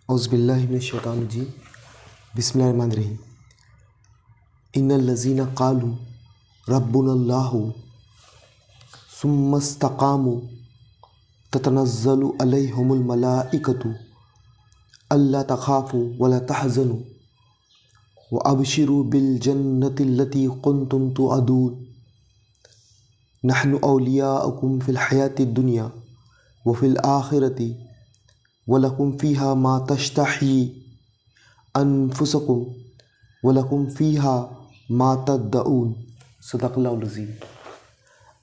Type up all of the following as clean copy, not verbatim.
औज़ुबिल्लाहि मिनश्शैतानिर्रजीम बिस्मिल्लाहिर्रहमानिर्रहीम। इन्नल्लज़ीना क़ालू रब्बुनल्लाहु सुम्मस्तक़ामू ततनज़्ज़लु अलैहिमुल मलाइकतु अल्ला तख़ाफ़ू वला तहज़नू व अबशिरू बिल जन्नतिल्लती कुन्तुम तुअदून नहनु औलियाउकुम फ़िल हयातिद दुनिया व फ़िल आखिरति वलकुम फ़ीहा मा तश्तही अनफुसकुम वलकुम फ़ीहा मा तद्दऊन। सदक़ल्लाहुल अज़ीम।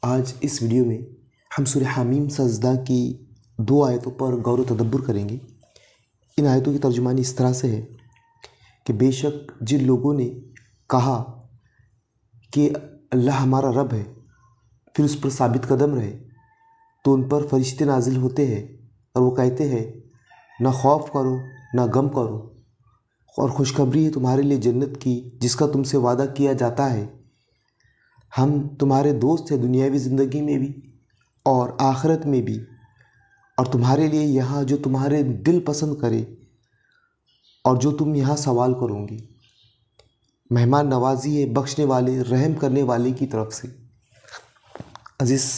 आज इस वीडियो में हम सूरह हामीम सजदा की 2 आयतों पर गौर व तदब्बुर करेंगे। इन आयतों की तर्जुमानी इस तरह से है कि बेशक जिन लोगों ने कहा कि अल्लाह हमारा रब है, फिर उस पर साबित कदम रहे, तो उन पर फरिश्ते नाजिल होते हैं और वो कहते हैं ना खौफ करो ना गम करो, और खुशखबरी है तुम्हारे लिए जन्नत की जिसका तुमसे वादा किया जाता है। हम तुम्हारे दोस्त हैं दुनियावी ज़िंदगी में भी और आखिरत में भी, और तुम्हारे लिए यहाँ जो तुम्हारे दिल पसंद करे और जो तुम यहाँ सवाल करोगे। मेहमान नवाजी है बख्शने वाले रहम करने वाले की तरफ से। अजीज़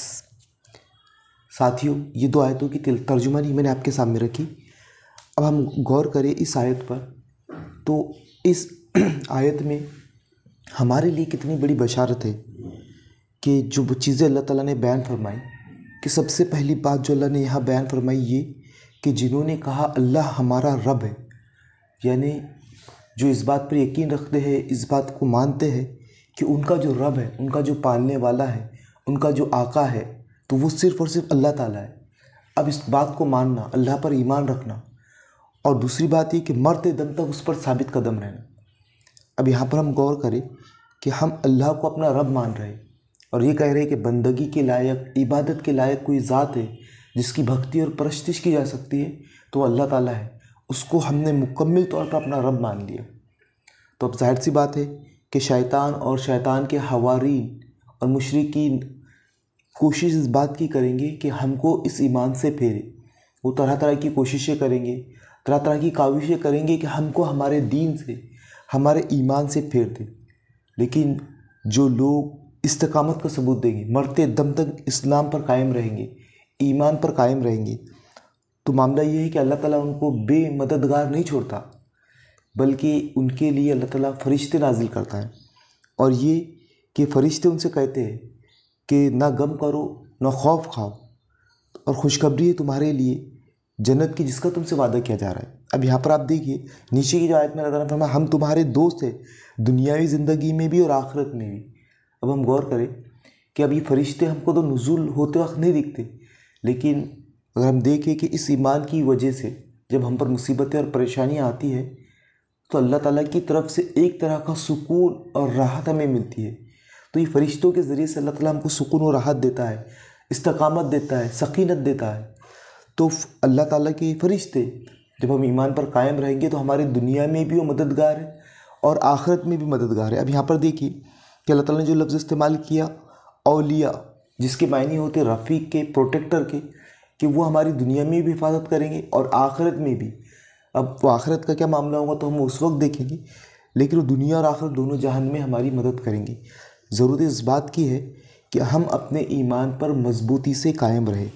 साथियों, ये 2 आयतों की तर्जुमानी मैंने आपके सामने रखी। अब हम गौर करें इस आयत पर, तो इस आयत में हमारे लिए कितनी बड़ी बशारत है कि जो चीज़ें अल्लाह ताला ने बयान फरमाई, कि सबसे पहली बात जो अल्लाह ने यहाँ बयान फरमाई ये कि जिन्होंने कहा अल्लाह हमारा रब है, यानी जो इस बात पर यकीन रखते हैं, इस बात को मानते हैं कि उनका जो रब है, उनका जो पालने वाला है, उनका जो आका है, तो वो सिर्फ़ और सिर्फ अल्लाह ताला है। अब इस बात को मानना, अल्लाह पर ईमान रखना, और दूसरी बात ये कि मरते दम तक उस पर साबित कदम रहना। अब यहाँ पर हम गौर करें कि हम अल्लाह को अपना रब मान रहे हैं और ये कह रहे हैं कि बंदगी के लायक, इबादत के लायक कोई ज़ात है जिसकी भक्ति और परस्तिश की जा सकती है, तो अल्लाह ताला है। उसको हमने मुकम्मल तौर पर अपना रब मान लिया। तो अब जाहिर सी बात है कि शैतान और शैतान के हवारीन और मुशरिकीन कोशिश इस बात की करेंगे कि हमको इस ईमान से फेरे। वो तरह तरह की कोशिशें करेंगे, तरह तरह की काविशें करेंगे कि हमको हमारे दीन से, हमारे ईमान से फेर दे। लेकिन जो लोग इस्तिकामत का सबूत देंगे, मरते दम तक इस्लाम पर कायम रहेंगे, ईमान पर कायम रहेंगे, तो मामला ये है कि अल्लाह ताला उनको बेमददगार नहीं छोड़ता, बल्कि उनके लिए अल्लाह ताला फरिश्ते नाजिल करता है। और ये कि फरिश्ते उनसे कहते हैं कि ना गम करो ना खौफ खाओ, और खुशखबरी है तुम्हारे लिए जन्नत की जिसका तुमसे वादा किया जा रहा है। अब यहाँ पर आप देखिए नीचे की जो आयत में अल्लाह ताला फरमाया हम तुम्हारे दोस्त हैं दुनियावी ज़िंदगी में भी और आखिरत में भी। अब हम गौर करें कि अब ये फरिश्ते हमको तो नुज़ूल होते वक्त नहीं दिखते, लेकिन अगर हम देखें कि इस ईमान की वजह से जब हम पर मुसीबतें और परेशानियाँ आती है, तो अल्लाह ताला की तरफ से एक तरह का सुकून और राहत हमें मिलती है। तो ये फरिश्तों के ज़रिए से अल्लाह ताला हमको सुकून और राहत देता है, इस्तकामत देता है, सकीनत देता है। तो अल्लाह ताला के फरिश्ते जब हम ईमान पर कायम रहेंगे तो हमारी दुनिया में भी वो मददगार है और आखिरत में भी मददगार है। अब यहाँ पर देखिए कि अल्लाह ताला ने जो लफ्ज़ इस्तेमाल किया औलिया, जिसके मायने होते रफ़ीक के, प्रोटेक्टर के, कि वो हमारी दुनिया में भी हिफाजत करेंगे और आखिरत में भी। अब वो आखिरत का क्या मामला होगा तो हम उस वक्त देखेंगे, लेकिन वो दुनिया और आखिरत दोनों जहान में हमारी मदद करेंगे। ज़रूरत इस बात की है कि हम अपने ईमान पर मजबूती से कायम रहें।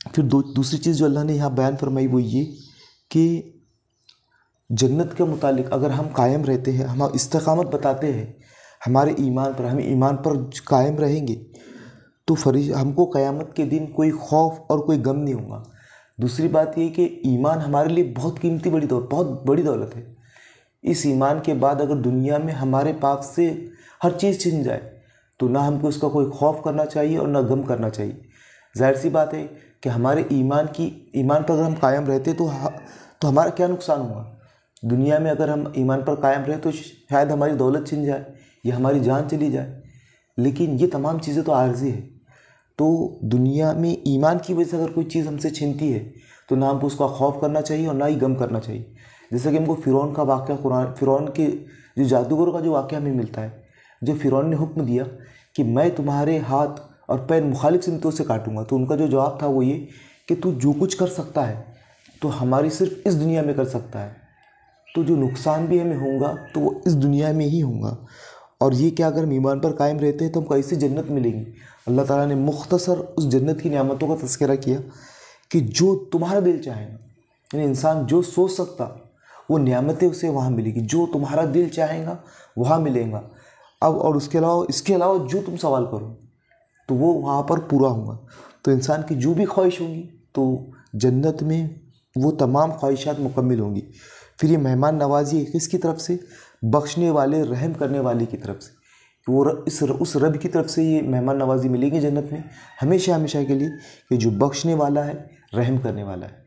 फिर दूसरी चीज़ जो अल्लाह ने यहाँ बयान फरमाई वो ये कि जन्नत के मुतालिक अगर हम कायम रहते हैं, हम इस्तिकामत बताते हैं हमारे ईमान पर, हम ईमान पर कायम रहेंगे, तो हमको क़यामत के दिन कोई खौफ और कोई गम नहीं होगा। दूसरी बात ये कि ईमान हमारे लिए बहुत कीमती बहुत बड़ी दौलत है। इस ईमान के बाद अगर दुनिया में हमारे पास से हर चीज़ छिन जाए तो ना हमको इसका कोई खौफ करना चाहिए और ना गम करना चाहिए। जाहिर सी बात है कि हमारे ईमान पर अगर हम कायम रहते तो हमारा क्या नुकसान हुआ। दुनिया में अगर हम ईमान पर कायम रहे तो शायद हमारी दौलत छिन जाए या हमारी जान चली जाए, लेकिन ये तमाम चीज़ें तो आर्जी है। तो दुनिया में ईमान की वजह से अगर कोई चीज़ हमसे छिनती है तो ना हमको उसका खौफ करना चाहिए और ना ही गम करना चाहिए। जैसे कि हमको फ़िरौन का वाक़या, फ़िरौन के जो जादूगर का जो वाक़या हमें मिलता है, जो फ़िरौन ने हुक्म दिया कि मैं तुम्हारे हाथ और पैर मुखालिफ सिमतों से काटूंगा, तो उनका जो जवाब था वो ये कि तू जो कुछ कर सकता है तो हमारी सिर्फ इस दुनिया में कर सकता है। तो जो नुकसान भी हमें होगा तो वो इस दुनिया में ही होगा। और ये क्या, अगर हम ईमान पर कायम रहते हैं तो हमको ऐसी जन्नत मिलेगी। अल्लाह ताला ने मुख्तसर उस जन्नत की नेमतों का तज़किरा किया कि जो तुम्हारा दिल चाहेगा, यानी इंसान जो सोच सकता वो नेमतें उसे वहाँ मिलेगी, जो तुम्हारा दिल चाहेगा वहाँ मिलेगा। अब और इसके अलावा जो तुम सवाल करो तो वो वहाँ पर पूरा होगा। तो इंसान की जो भी ख्वाहिश होगी तो जन्नत में वो तमाम ख्वाहिशात मुकम्मल होंगी। फिर ये मेहमान नवाजी किसकी तरफ से? बख्शने वाले, रहम करने वाले की तरफ से। वो उस रब की तरफ से ये मेहमान नवाजी मिलेगी जन्नत में हमेशा हमेशा के लिए, कि जो बख्शने वाला है, रहम करने वाला है।